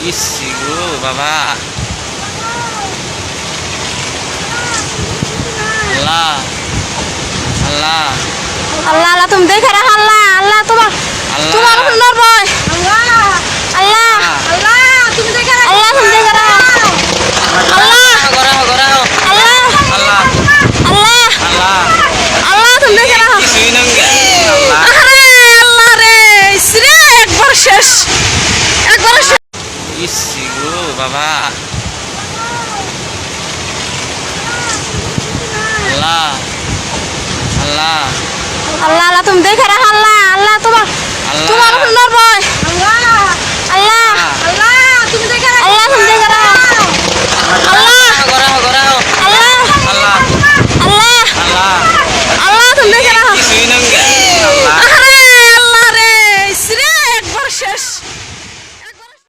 EC গো বাবা, আল্লাহ আল্লাহ আল্লাহ আল্লাহ তুমি দেখে রাখো আল্লাহ আল্লাহ তোমার তোমার সুন্দর বয় আল্লাহ আল্লাহ তুমি দেখে রাখো আল্লাহ তুমি দেখে রাখো আল্লাহ গরাও গরাও আল্লাহ আল্লাহ আল্লাহ আল্লাহ আল্লাহ তুমি দেখে রাখো কিছুই নঙ্গে আল্লাহ আরে আল্লাহ রে ইসরে একবার শেষ ইসি গো বাবা, আল্লাহ আল্লাহ আল্লাহ আল্লাহ তুমি দেখে রাখো আল্লাহ আল্লাহ তোমার সুন্দর বয়